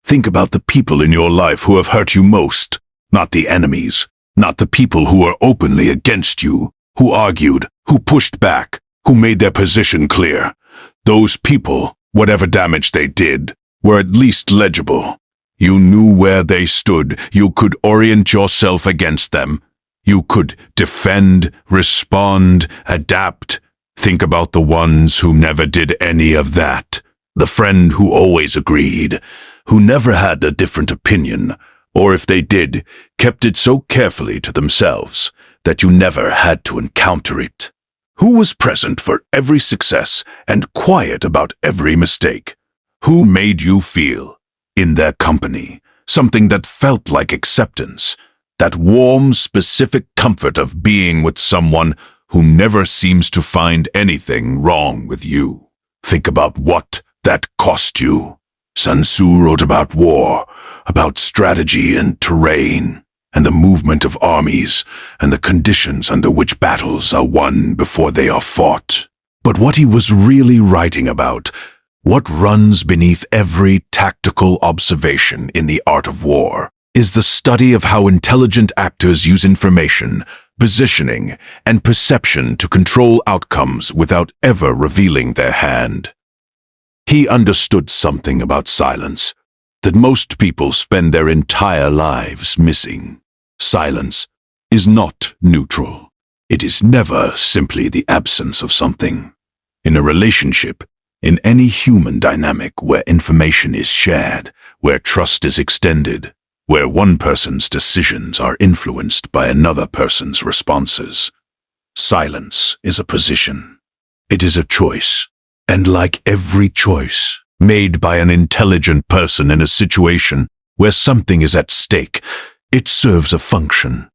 Think about the people in your life who have hurt you most, not the enemies, not the people who are openly against you, who argued, who pushed back, who made their position clear. Those people, whatever damage they did, were at least legible. You knew where they stood. You could orient yourself against them. You could defend, respond, adapt. Think about the ones who never did any of that. The friend who always agreed, who never had a different opinion, or if they did, kept it so carefully to themselves that you never had to encounter it. Who was present for every success and quiet about every mistake? Who made you feel, in their company, something that felt like acceptance, that warm, specific comfort of being with someone who never seems to find anything wrong with you? Think about what that cost you. Sun Tzu wrote about war, about strategy and terrain, and the movement of armies, and the conditions under which battles are won before they are fought. But what he was really writing about, what runs beneath every tactical observation in the art of war, is the study of how intelligent actors use information, positioning, and perception to control outcomes without ever revealing their hand. He understood something about silence that most people spend their entire lives missing. Silence is not neutral. It is never simply the absence of something. In a relationship, in any human dynamic where information is shared, where trust is extended, where one person's decisions are influenced by another person's responses, silence is a position. It is a choice. And like every choice made by an intelligent person in a situation where something is at stake, it serves a function.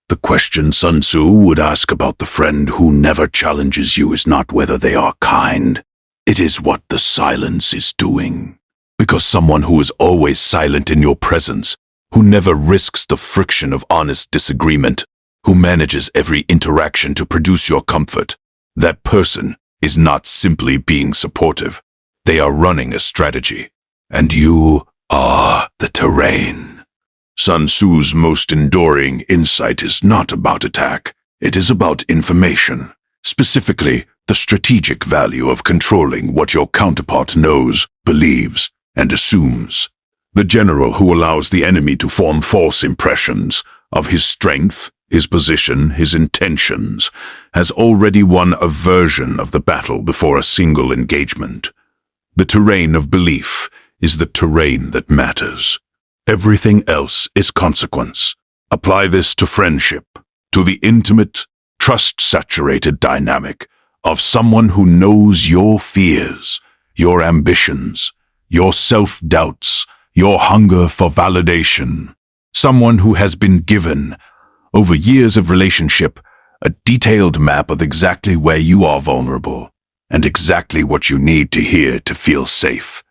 The question Sun Tzu would ask about the friend who never challenges you is not whether they are kind. It is what the silence is doing. Because someone who is always silent in your presence, who never risks the friction of honest disagreement, who manages every interaction to produce your comfort, that person is not simply being supportive. They are running a strategy, and you are the terrain. Sun Tzu's most enduring insight is not about attack. It is about information, specifically the strategic value of controlling what your counterpart knows, believes, and assumes. The general who allows the enemy to form false impressions of his strength, his position, his intentions, has already won a version of the battle before a single engagement. The terrain of belief is the terrain that matters. Everything else is consequence. Apply this to friendship, to the intimate, trust-saturated dynamic of someone who knows your fears, your ambitions, your self-doubts, your hunger for validation. Someone who has been given, over years of relationship, a detailed map of exactly where you are vulnerable and exactly what you need to hear to feel safe.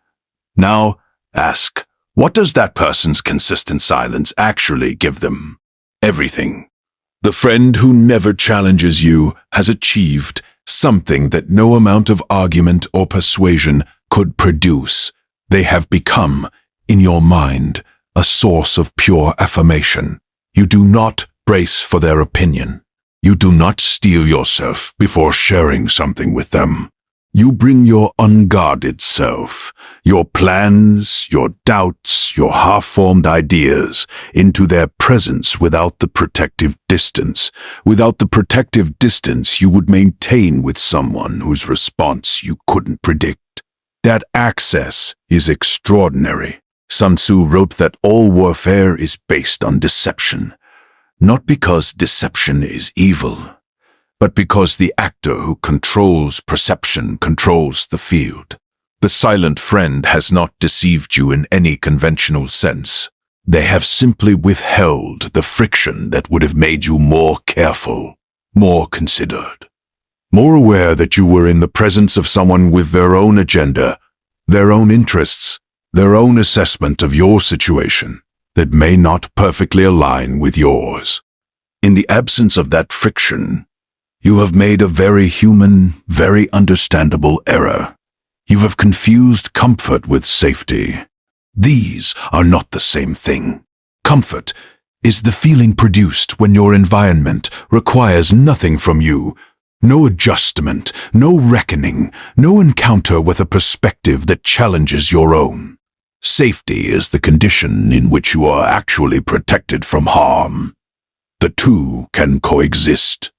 Now, ask, what does that person's consistent silence actually give them? Everything. The friend who never challenges you has achieved something that no amount of argument or persuasion could produce. They have become, in your mind, a source of pure affirmation. You do not brace for their opinion. You do not steel yourself before sharing something with them. You bring your unguarded self, your plans, your doubts, your half-formed ideas into their presence without the protective distance you would maintain with someone whose response you couldn't predict. That access is extraordinary. Sun Tzu wrote that all warfare is based on deception. Not because deception is evil, but because the actor who controls perception controls the field. The silent friend has not deceived you in any conventional sense. They have simply withheld the friction that would have made you more careful, more considered, more aware that you were in the presence of someone with their own agenda, their own interests, their own assessment of your situation that may not perfectly align with yours. In the absence of that friction, you have made a very human, very understandable error. You have confused comfort with safety. These are not the same thing. Comfort is the feeling produced when your environment requires nothing from you. No adjustment, no reckoning, no encounter with a perspective that challenges your own. Safety is the condition in which you are actually protected from harm. The two can coexist.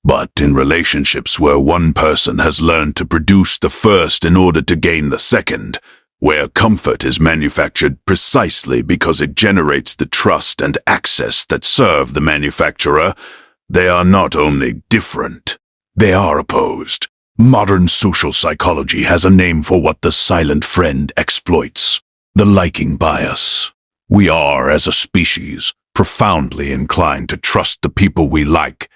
But in relationships where one person has learned to produce the first in order to gain the second, where comfort is manufactured precisely because it generates the trust and access that serve the manufacturer, they are not only different, they are opposed. Modern social psychology has a name for what the silent friend exploits: the liking bias. We are, as a species, profoundly inclined to trust the people we like,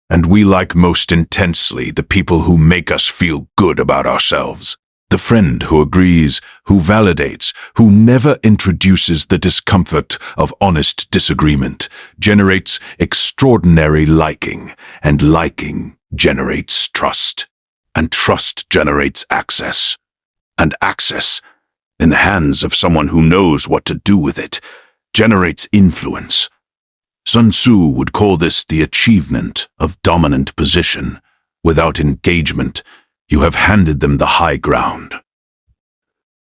and we like most intensely the people who make us feel good about ourselves. The friend who agrees, who validates, who never introduces the discomfort of honest disagreement, generates extraordinary liking, and liking generates trust, and trust generates access, and access, in the hands of someone who knows what to do with it, generates influence. Sun Tzu would call this the achievement of dominant position. Without engagement, you have handed them the high ground.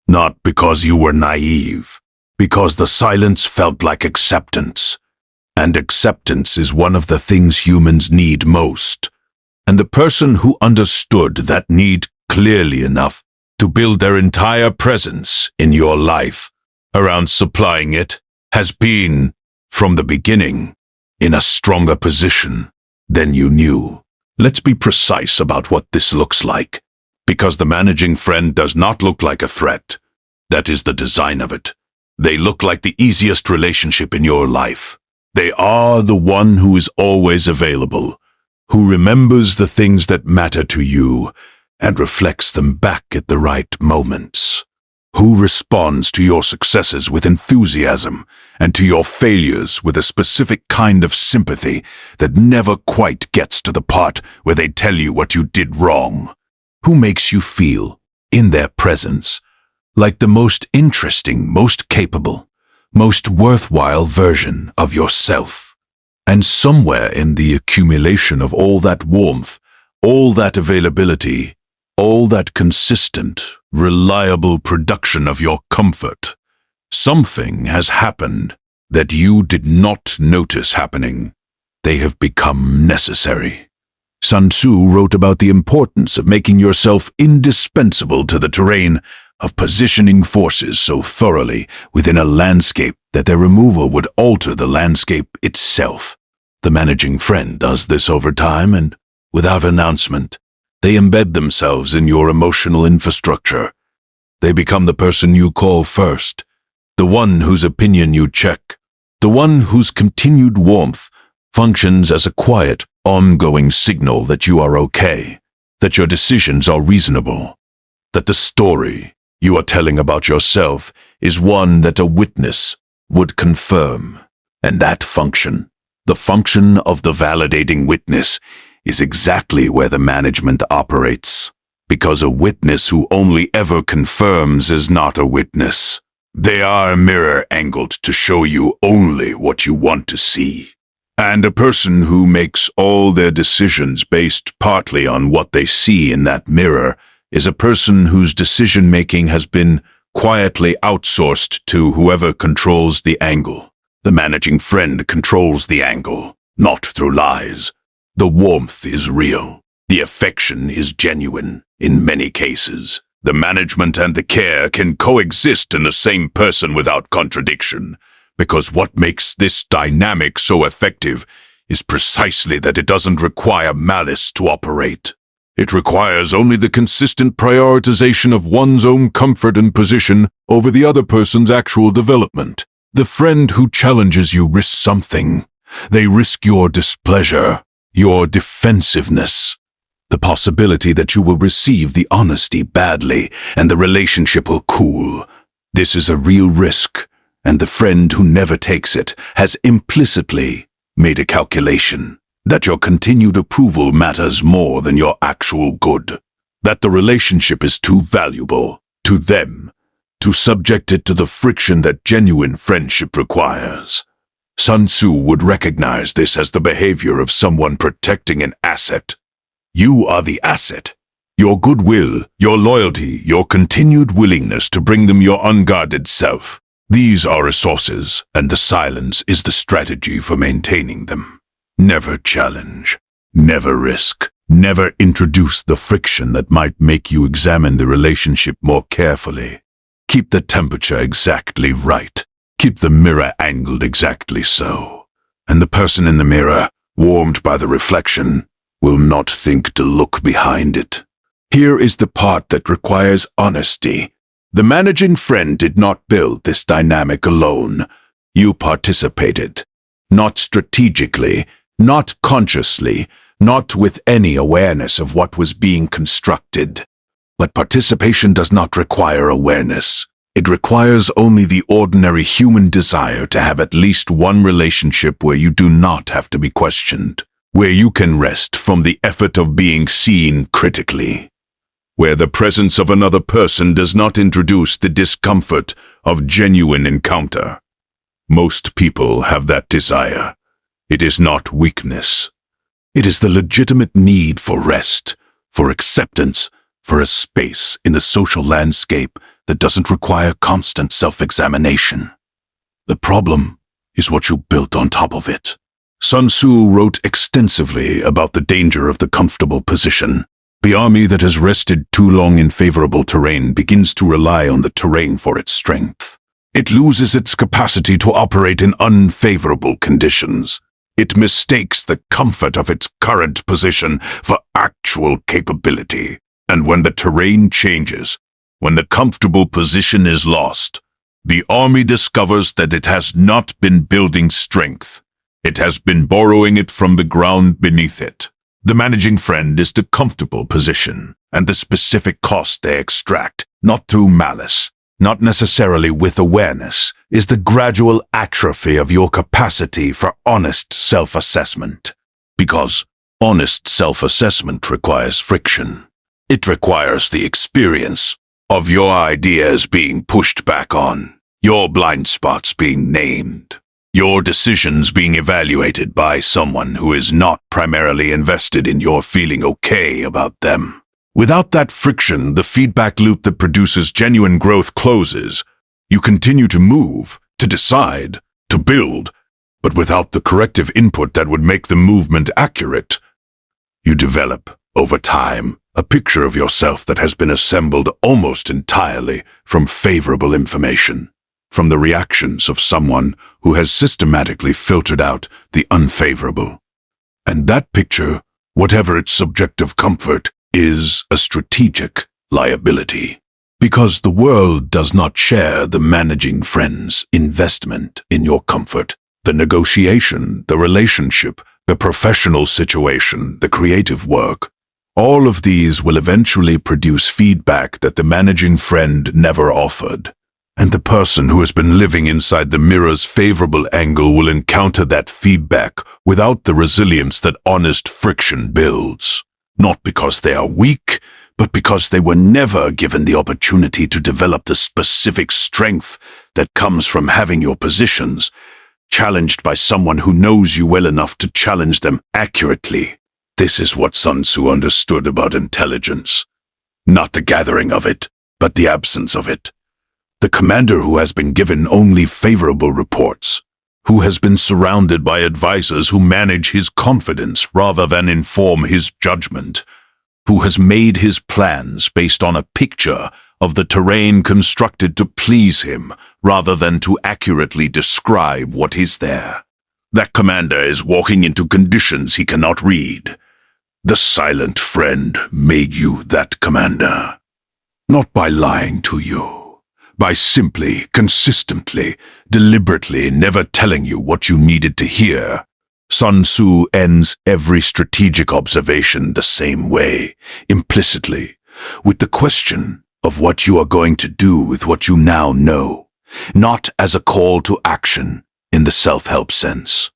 Not because you were naive, because the silence felt like acceptance. And acceptance is one of the things humans need most. And the person who understood that need clearly enough to build their entire presence in your life around supplying it has been, from the beginning, in a stronger position than you knew. Let's be precise about what this looks like, because the managing friend does not look like a threat. That is the design of it. They look like the easiest relationship in your life. They are the one who is always available, who remembers the things that matter to you and reflects them back at the right moments, who responds to your successes with enthusiasm and to your failures with a specific kind of sympathy that never quite gets to the part where they tell you what you did wrong, who makes you feel, in their presence, like the most interesting, most capable, most worthwhile version of yourself. And somewhere in the accumulation of all that warmth, all that availability, all that consistent, reliable production of your comfort, something has happened that you did not notice happening. They have become necessary. Sun Tzu wrote about the importance of making yourself indispensable to the terrain, of positioning forces so thoroughly within a landscape that their removal would alter the landscape itself. The managing friend does this over time, and without announcement, they embed themselves in your emotional infrastructure. They become the person you call first, the one whose opinion you check, the one whose continued warmth functions as a quiet, ongoing signal that you are okay, that your decisions are reasonable, that the story you are telling about yourself is one that a witness would confirm. And that function, the function of the validating witness, is exactly where the management operates. Because a witness who only ever confirms is not a witness. They are mirror angled to show you only what you want to see. And a person who makes all their decisions based partly on what they see in that mirror is a person whose decision-making has been quietly outsourced to whoever controls the angle. The managing friend controls the angle, not through lies. The warmth is real. The affection is genuine. In many cases, the management and the care can coexist in the same person without contradiction, because what makes this dynamic so effective is precisely that it doesn't require malice to operate. It requires only the consistent prioritization of one's own comfort and position over the other person's actual development. The friend who challenges you risks something. They risk your displeasure, your defensiveness, the possibility that you will receive the honesty badly and the relationship will cool. This is a real risk, and the friend who never takes it has implicitly made a calculation that your continued approval matters more than your actual good, that the relationship is too valuable to them to subject it to the friction that genuine friendship requires. Sun Tzu would recognize this as the behavior of someone protecting an asset. You are the asset. Your goodwill, your loyalty, your continued willingness to bring them your unguarded self. These are resources, and the silence is the strategy for maintaining them. Never challenge. Never risk. Never introduce the friction that might make you examine the relationship more carefully. Keep the temperature exactly right. Keep the mirror angled exactly so. And the person in the mirror, warmed by the reflection, will not think to look behind it. Here is the part that requires honesty. The managing friend did not build this dynamic alone. You participated. Not strategically, not consciously, not with any awareness of what was being constructed. But participation does not require awareness. It requires only the ordinary human desire to have at least one relationship where you do not have to be questioned, where you can rest from the effort of being seen critically, where the presence of another person does not introduce the discomfort of genuine encounter. Most people have that desire. It is not weakness. It is the legitimate need for rest, for acceptance, for a space in the social landscape that doesn't require constant self-examination. The problem is what you built on top of it. Sun Tzu wrote extensively about the danger of the comfortable position. The army that has rested too long in favorable terrain begins to rely on the terrain for its strength. It loses its capacity to operate in unfavorable conditions. It mistakes the comfort of its current position for actual capability. And when the terrain changes, when the comfortable position is lost, the army discovers that it has not been building strength. It has been borrowing it from the ground beneath it. The managing friend is the comfortable position and the specific cost they extract, not through malice, not necessarily with awareness, is the gradual atrophy of your capacity for honest self-assessment. Because honest self-assessment requires friction. It requires the experience of your ideas being pushed back on, your blind spots being named, your decisions being evaluated by someone who is not primarily invested in your feeling okay about them. Without that friction, the feedback loop that produces genuine growth closes. You continue to move, to decide, to build, but without the corrective input that would make the movement accurate. You develop, over time, a picture of yourself that has been assembled almost entirely from favorable information, from the reactions of someone who has systematically filtered out the unfavorable. And that picture, whatever its subjective comfort, is a strategic liability. Because the world does not share the managing friend's investment in your comfort, the negotiation, the relationship, the professional situation, the creative work. All of these will eventually produce feedback that the managing friend never offered. And the person who has been living inside the mirror's favorable angle will encounter that feedback without the resilience that honest friction builds. Not because they are weak, but because they were never given the opportunity to develop the specific strength that comes from having your positions challenged by someone who knows you well enough to challenge them accurately. This is what Sun Tzu understood about intelligence. Not the gathering of it, but the absence of it. The commander who has been given only favorable reports, who has been surrounded by advisors who manage his confidence rather than inform his judgment, who has made his plans based on a picture of the terrain constructed to please him rather than to accurately describe what is there. That commander is walking into conditions he cannot read. The silent friend made you that commander. Not by lying to you, by simply, consistently, deliberately never telling you what you needed to hear. Sun Tzu ends every strategic observation the same way, implicitly, with the question of what you are going to do with what you now know, not as a call to action in the self-help sense.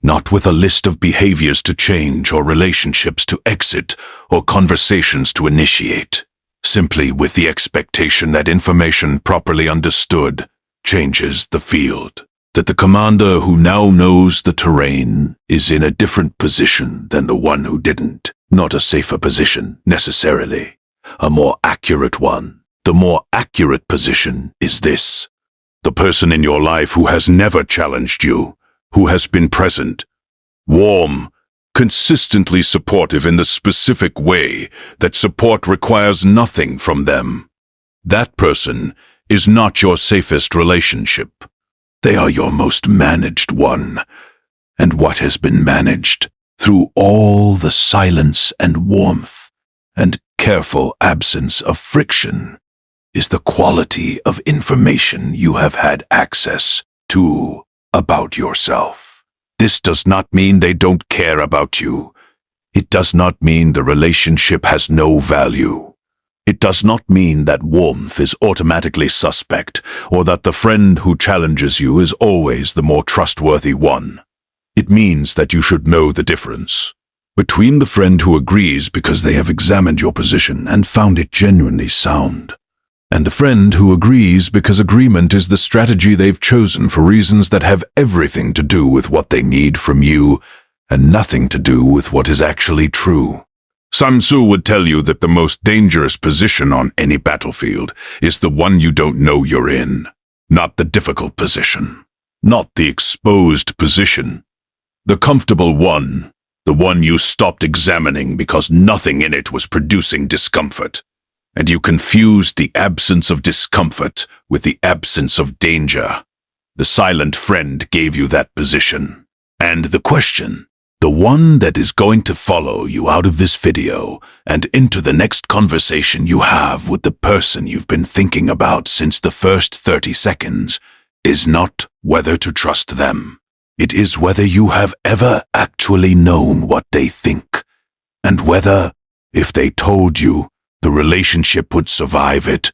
Not with a list of behaviors to change or relationships to exit or conversations to initiate, simply with the expectation expectation that information properly understood changes the field. That the commander who now knows the terrain is in a different position than the one who didn't. Not a safer position, necessarily. A more accurate one. The more accurate position is this. The person in your life who has never challenged you, who has been present, warm, consistently supportive in the specific way that support requires nothing from them. That person is not your safest relationship. They are your most managed one. And what has been managed through all the silence and warmth and careful absence of friction is the quality of information you have had access to about yourself. This does not mean they don't care about you. It does not mean the relationship has no value. It does not mean that warmth is automatically suspect, or that the friend who challenges you is always the more trustworthy one. It means that you should know the difference between the friend who agrees because they have examined your position and found it genuinely sound, and a friend who agrees because agreement is the strategy they've chosen for reasons that have everything to do with what they need from you and nothing to do with what is actually true. Sun Tzu would tell you that the most dangerous position on any battlefield is the one you don't know you're in, not the difficult position, not the exposed position, the comfortable one, the one you stopped examining because nothing in it was producing discomfort. And you confused the absence of discomfort with the absence of danger. The silent friend gave you that position. And the question, the one that is going to follow you out of this video and into the next conversation you have with the person you've been thinking about since the first 30 seconds, is not whether to trust them. It is whether you have ever actually known what they think, and whether, if they told you, the relationship would survive it,